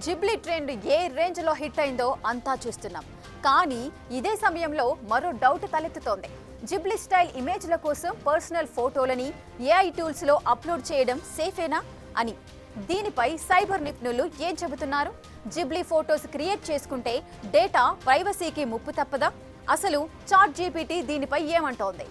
Ghibli trend ఏ range లో hit అయిందో అంతా చూస్తున్నాం. కానీ ఇదే సమయంలో మరో డౌట్ తలెత్తుతోంది. జిబ్లీ స్టైల్ ఇమేజ్ల కోసం పర్సనల్ ఫోటోలని ఏఐ టూల్స్ లో అప్లోడ్ చేయడం సేఫేనా అని. దీనిపై సైబర్ నిపుణులు ఏం చెబుతున్నారు? జిబ్లీ ఫోటోస్ క్రియేట్ చేసుకుంటే డేటా ప్రైవసీకి ముప్పు తప్పదా? అసలు చాట్ జీపీటీ దీనిపై ఏమంటోంది?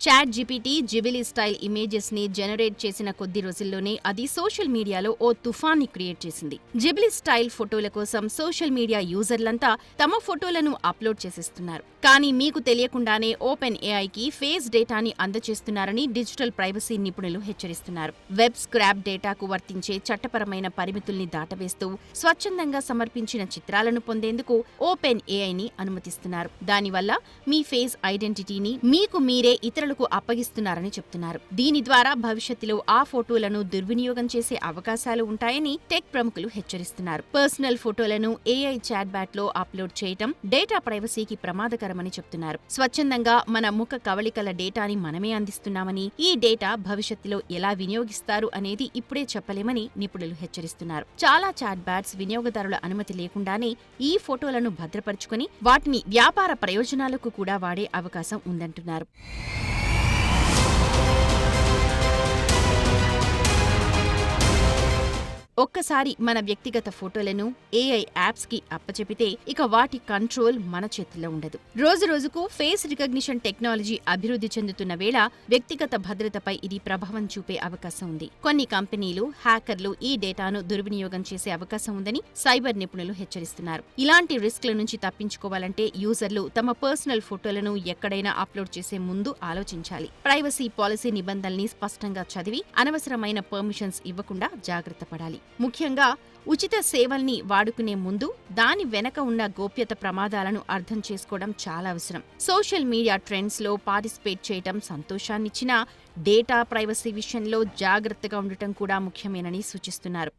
చాట్ జీపీటీ జిబిలీ స్టైల్ ఇమేజెస్ ని జనరేట్ చేసిన కొద్ది రోజుల్లోనే అది సోషల్ మీడియాలో ఓ తుఫాన్ని క్రియేట్ చేసింది. జిబిలీ స్టైల్ ఫోటోల కోసం సోషల్ మీడియా యూజర్లంతా తమ ఫోటోలను అప్లోడ్ చేసేస్తున్నారు. కానీ మీకు తెలియకుండానే ఓపెన్ ఏఐకి ఫేస్ డేటాని అందజేస్తున్నారని డిజిటల్ ప్రైవసీ నిపుణులు హెచ్చరిస్తున్నారు. వెబ్ స్క్రాప్ డేటాకు వర్తించే చట్టపరమైన పరిమితుల్ని దాటవేస్తూ స్వచ్ఛందంగా సమర్పించిన చిత్రాలను పొందేందుకు ఓపెన్ ఏఐని అనుమతిస్తున్నారు. దానివల్ల మీ ఫేస్ ఐడెంటిటీని మీకు మీరే ఇతరులకు అప్పగిస్తున్నారని చెప్తున్నారు. దీని ద్వారా భవిష్యత్తులో ఆ ఫోటోలను దుర్వినియోగం చేసే అవకాశాలు ఉంటాయని టెక్ ప్రముఖులు హెచ్చరిస్తున్నారు. పర్సనల్ ఫోటోలను ఏఐ చాట్ బ్యాట్ లో అప్లోడ్ చేయటం డేటా ప్రైవసీకి ప్రమాదకరమని చెప్తున్నారు. స్వచ్ఛందంగా మన ముఖ కవళికల డేటాని మనమే అందిస్తున్నామని, ఈ డేటా భవిష్యత్తులో ఎలా వినియోగిస్తారు అనేది ఇప్పుడే చెప్పలేమని నిపుణులు హెచ్చరిస్తున్నారు. చాలా చాట్ బ్యాట్స్ వినియోగదారుల అనుమతి లేకుండానే ఈ ఫోటోలను భద్రపరుచుకుని వాటిని వ్యాపార ప్రయోజనాలకు కూడా వాడే అవకాశం ఉందంటున్నారు. ఒక్కసారి మన వ్యక్తిగత ఫోటోలను ఏఐ యాప్స్ కి అప్పచెపితే ఇక వాటి కంట్రోల్ మన చేతుల్లో ఉండదు. రోజురోజుకు ఫేస్ రికగ్నిషన్ టెక్నాలజీ అభివృద్ధి చెందుతున్న వేళ వ్యక్తిగత భద్రతపై ఇది ప్రభావం చూపే అవకాశం ఉంది. కొన్ని కంపెనీలు, హ్యాకర్లు ఈ డేటాను దుర్వినియోగం చేసే అవకాశం ఉందని సైబర్ నిపుణులు హెచ్చరిస్తున్నారు. ఇలాంటి రిస్క్ల నుంచి తప్పించుకోవాలంటే యూజర్లు తమ పర్సనల్ ఫోటోలను ఎక్కడైనా అప్లోడ్ చేసే ముందు ఆలోచించాలి. ప్రైవసీ పాలసీ నిబంధనల్ని స్పష్టంగా చదివి అనవసరమైన పర్మిషన్స్ ఇవ్వకుండా జాగ్రత్త పడాలి. ముఖ్యంగా ఉచిత సేవల్ని వాడుకునే ముందు దాని వెనక ఉన్న గోప్యత ప్రమాదాలను అర్థం చేసుకోవడం చాలా అవసరం. సోషల్ మీడియా ట్రెండ్స్ లో పార్టిసిపేట్ చేయటం సంతోషాన్నిచ్చినా డేటా ప్రైవసీ విషయంలో జాగ్రత్తగా ఉండటం కూడా ముఖ్యమేనని సూచిస్తున్నారు.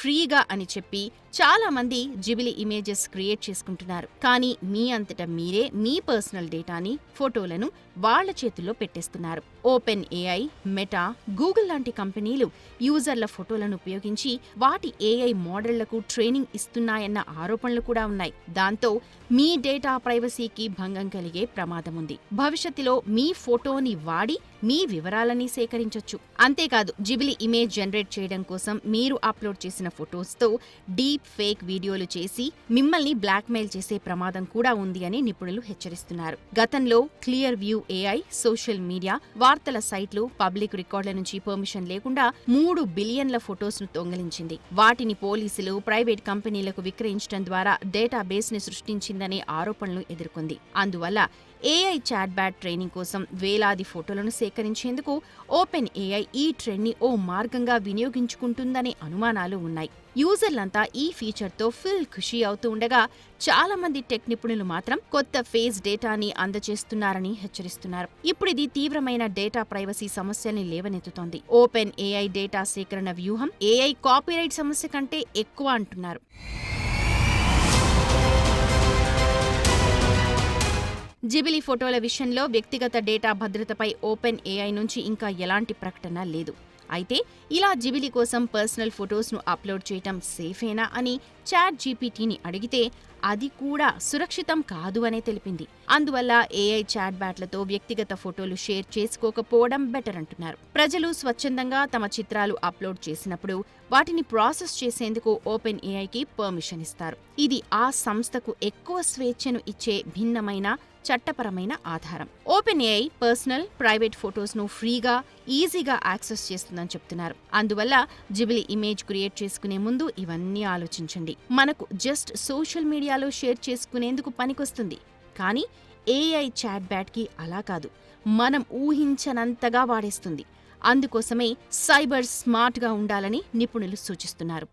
ఫ్రీగా అని చెప్పి చాలా మంది జిబిలీ ఇమేజెస్ క్రియేట్ చేసుకుంటున్నారు. కానీ మీ అంతటా మీరే మీ పర్సనల్ డేటాని, ఫోటోలను వాళ్ల చేతుల్లో పెట్టేస్తున్నారు. ఓపెన్ ఏఐ, మెటా, గూగుల్ లాంటి కంపెనీలు యూజర్ల ఫోటోలను ఉపయోగించి వాటి ఏఐ మోడళ్లకు ట్రైనింగ్ ఇస్తున్నాయన్న ఆరోపణలు కూడా ఉన్నాయి. దాంతో మీ డేటా ప్రైవసీకి భంగం కలిగే ప్రమాదం ఉంది. భవిష్యత్తులో మీ ఫోటోని వాడి మీ వివరాలని సేకరించొచ్చు. అంతేకాదు, జిబిలీ ఇమేజ్ జనరేట్ చేయడం కోసం మీరు అప్లోడ్ చేసిన ఫొటోస్తో డీప్ ఫేక్ వీడియోలు చేసి మిమ్మల్ని బ్లాక్మెయిల్ చేసే ప్రమాదం కూడా ఉంది అని నిపుణులు హెచ్చరిస్తున్నారు. గతంలో clear view AI social media, వార్తల సైట్లు, పబ్లిక్ రికార్డుల నుంచి పర్మిషన్ లేకుండా 3 బిలియన్ల ఫొటోస్ ను దొంగిలించింది. వాటిని పోలీసులు, ప్రైవేట్ కంపెనీలకు విక్రయించడం ద్వారా డేటాబేస్ ని సృష్టించిందనే ఆరోపణలు ఎదుర్కొంది. అందువల్ల ఏఐ చాట్ బ్యాట్ ట్రైనింగ్ కోసం వేలాది ఫోటోలను సేకరించేందుకు ఓపెన్ ఏఐ ఈ ట్రెండ్ ని ఓ మార్గంగా వినియోగించుకుంటుందనే అనుమానాలు ఉన్నాయి. యూజర్లంతా ఈ ఫీచర్తో ఫుల్ ఖుషీ అవుతూ ఉండగా చాలా మంది టెక్ నిపుణులు మాత్రం కొత్త ఫేస్ డేటాని అందజేస్తున్నారని హెచ్చరిస్తున్నారు. ఇప్పుడిది తీవ్రమైన డేటా ప్రైవసీ సమస్యల్ని లేవనెత్తుతోంది. ఓపెన్ ఏఐ డేటా సేకరణ వ్యూహం ఏఐ కాపీరైట్ సమస్య కంటే ఎక్కువ అంటున్నారు. జిబిలీ ఫోటోల విషయంలో వ్యక్తిగత డేటా భద్రతపై ఓపెన్ ఏఐ నుంచి ఇంకా ఎలాంటి ప్రకటన లేదు. అయితే ఇలా జిబిలీ కోసం పర్సనల్ ఫొటోస్ను అప్లోడ్ చేయటం సేఫేనా అని చాట్ జీపీటీని అడిగితే అది కూడా సురక్షితం కాదు అనే తెలిపింది. అందువల్ల ఏఐ చాట్ బ్యాట్లతో వ్యక్తిగత ఫోటోలు షేర్ చేసుకోకపోవడం బెటర్ అంటున్నారు. ప్రజలు స్వచ్ఛందంగా తమ చిత్రాలు అప్లోడ్ చేసినప్పుడు వాటిని ప్రాసెస్ చేసేందుకు ఓపెన్ ఏఐకి పర్మిషన్ ఇస్తారు. ఇది ఆ సంస్థకు ఎక్కువ స్వేచ్ఛను ఇచ్చే భిన్నమైన చట్టపరమైన ఆధారం. Open AI personal, private photos ను ఫ్రీగా, ఈజీగా యాక్సెస్ చేస్తుందని చెప్తున్నారు. అందువల్ల జిబిలీ ఇమేజ్ క్రియేట్ చేసుకునే ముందు ఇవన్నీ ఆలోచించండి. మనకు జస్ట్ సోషల్ మీడియాలో షేర్ చేసుకునేందుకు పనికొస్తుంది. కానీ ఏఐ చాట్ బ్యాట్ కి అలా కాదు, మనం ఊహించనంతగా వాడేస్తుంది. అందుకోసమే సైబర్ స్మార్ట్ గా ఉండాలని నిపుణులు సూచిస్తున్నారు.